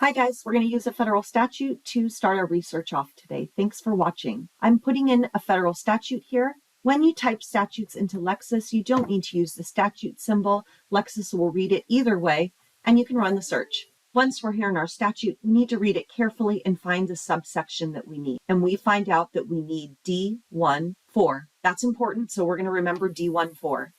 Hi guys, we're going to use a federal statute to start our research off today. Thanks for watching. I'm putting in a federal statute here. When you type statutes into Lexis, you don't need to use the statute symbol. Lexis will read it either way, and you can run the search. Once we're here in our statute, we need to read it carefully and find the subsection that we need. And we find out that we need D1(4). That's important, so we're going to remember D1(4).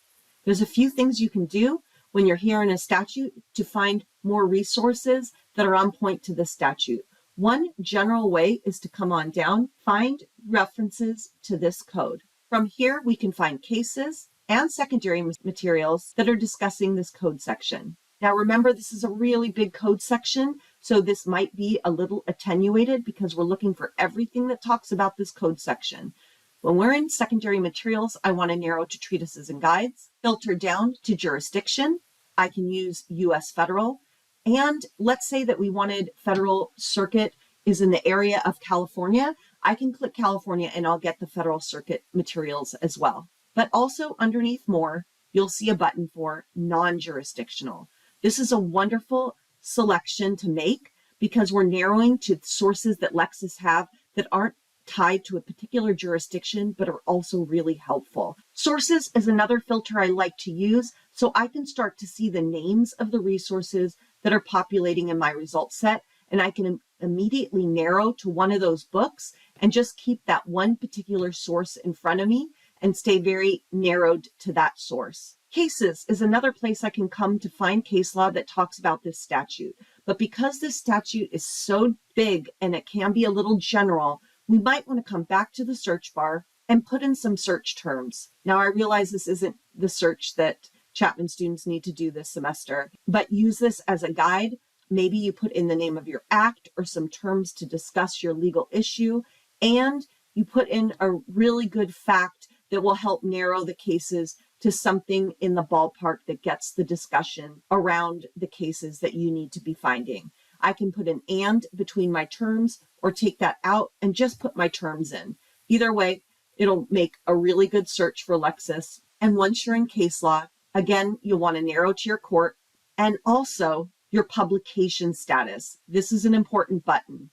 There's a few things you can do when you're here in a statute to find more resources that are on point to the statute. One general way is to come on down, find references to this code. From here, we can find cases and secondary materials that are discussing this code section. Now remember, this is a really big code section, so this might be a little attenuated because we're looking for everything that talks about this code section. When we're in secondary materials, I want to narrow to treatises and guides, filter down to jurisdiction. I can use U.S. federal. And let's say that we wanted federal circuit is in the area of California. I can click California and I'll get the federal circuit materials as well. But also underneath more, you'll see a button for non-jurisdictional. This is a wonderful selection to make because we're narrowing to sources that Lexis have that aren't tied to a particular jurisdiction, but are also really helpful. Sources is another filter I like to use, so I can start to see the names of the resources that are populating in my results set, and I can immediately narrow to one of those books and just keep that one particular source in front of me and stay very narrowed to that source. Cases is another place I can come to find case law that talks about this statute. But because this statute is so big and it can be a little general, we might want to come back to the search bar and put in some search terms. Now, I realize this isn't the search that Chapman students need to do this semester, but use this as a guide. Maybe you put in the name of your act or some terms to discuss your legal issue, and you put in a really good fact that will help narrow the cases to something in the ballpark that gets the discussion around the cases that you need to be finding. I can put an and between my terms or take that out and just put my terms in. Either way, it'll make a really good search for Lexis. And once you're in case law, again, you'll want to narrow to your court and also your publication status. This is an important button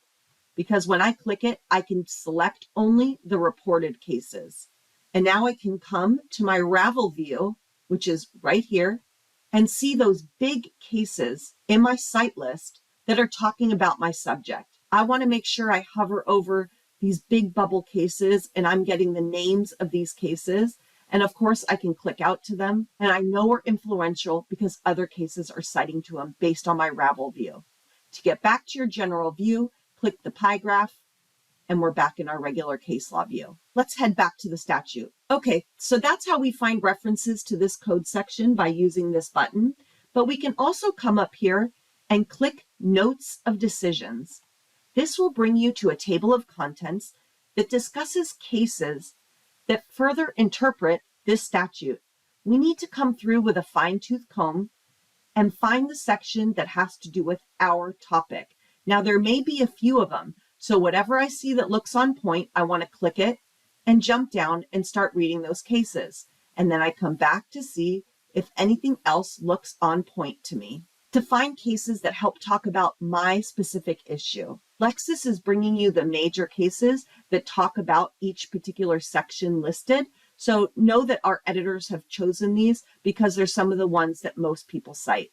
because when I click it, I can select only the reported cases. And now I can come to my Ravel view, which is right here, and see those big cases in my site list that are talking about my subject. I want to make sure I hover over these big bubble cases and I'm getting the names of these cases. And of course, I can click out to them, and I know we're influential because other cases are citing to them based on my Ravel view. To get back to your general view, click the pie graph, and we're back in our regular case law view. Let's head back to the statute. Okay, so that's how we find references to this code section by using this button, but we can also come up here and click Notes of Decisions. This will bring you to a table of contents that discusses cases that further interpret this statute. We need to come through with a fine-tooth comb and find the section that has to do with our topic. Now, there may be a few of them, so whatever I see that looks on point, I want to click it and jump down and start reading those cases. And then I come back to see if anything else looks on point to me. To find cases that help talk about my specific issue. Lexis is bringing you the major cases that talk about each particular section listed. So know that our editors have chosen these because they're some of the ones that most people cite.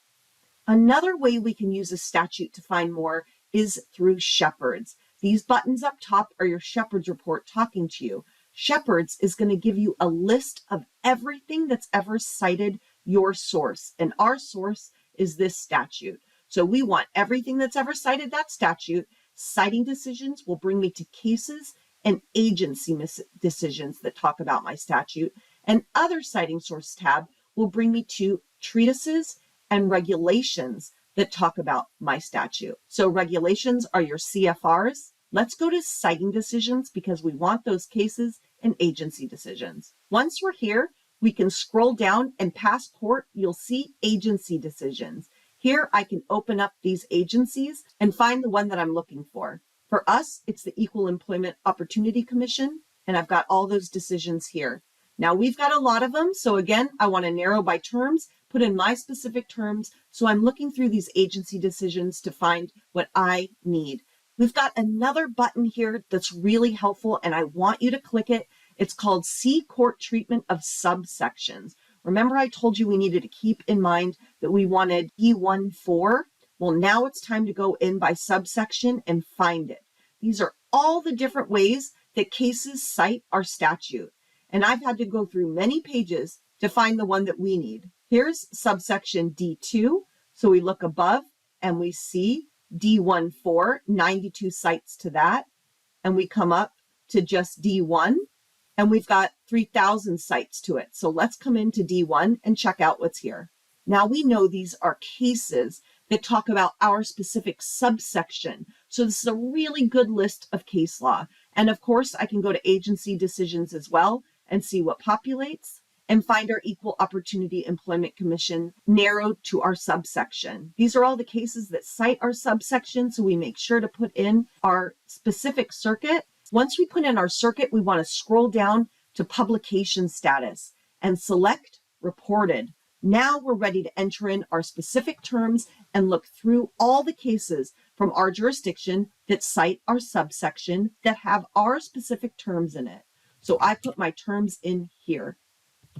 Another way we can use a statute to find more is through Shepard's. These buttons up top are your Shepard's report talking to you. Shepard's is going to give you a list of everything that's ever cited your source, and our source is this statute. So we want everything that's ever cited that statute. Citing decisions will bring me to cases and agency decisions that talk about my statute. And other citing source tab will bring me to treatises and regulations that talk about my statute. So regulations are your CFRs. Let's go to citing decisions because we want those cases and agency decisions. Once we're here, we can scroll down and past court, you'll see agency decisions. Here, I can open up these agencies and find the one that I'm looking for. For us, it's the Equal Employment Opportunity Commission, and I've got all those decisions here. Now, we've got a lot of them, so again, I want to narrow by terms, put in my specific terms. So I'm looking through these agency decisions to find what I need. We've got another button here that's really helpful, and I want you to click it. It's called See Court Treatment of Subsections. Remember I told you we needed to keep in mind that we wanted E14? Well, now it's time to go in by subsection and find it. These are all the different ways that cases cite our statute. And I've had to go through many pages to find the one that we need. Here's subsection D2. So we look above and we see D14, 92 cites to that. And we come up to just D1 and we've got 3,000 cites to it. So let's come into D1 and check out what's here. Now we know these are cases that talk about our specific subsection. So this is a really good list of case law. And of course, I can go to agency decisions as well and see what populates and find our Equal Opportunity Employment Commission narrowed to our subsection. These are all the cases that cite our subsection, so we make sure to put in our specific circuit. Once we put in our circuit, we want to scroll down to publication status and select reported. Now we're ready to enter in our specific terms and look through all the cases from our jurisdiction that cite our subsection that have our specific terms in it. So I put my terms in here,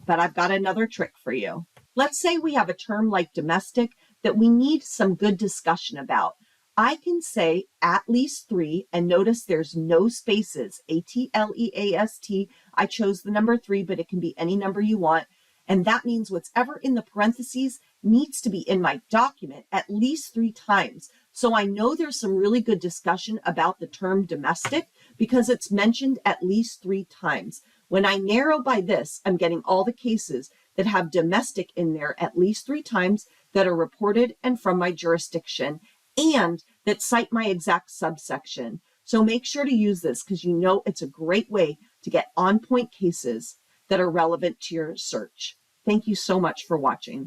but I've got another trick for you. Let's say we have a term like domestic that we need some good discussion about. I can say at least 3, and notice there's no spaces, ATLEAST. I chose the number 3, but it can be any number you want. And that means whatever in the parentheses needs to be in my document at least 3 times. So I know there's some really good discussion about the term domestic because it's mentioned at least 3 times. When I narrow by this, I'm getting all the cases that have domestic in there at least 3 times that are reported and from my jurisdiction and that cite my exact subsection. So make sure to use this because you know it's a great way to get on-point cases that are relevant to your search. Thank you so much for watching.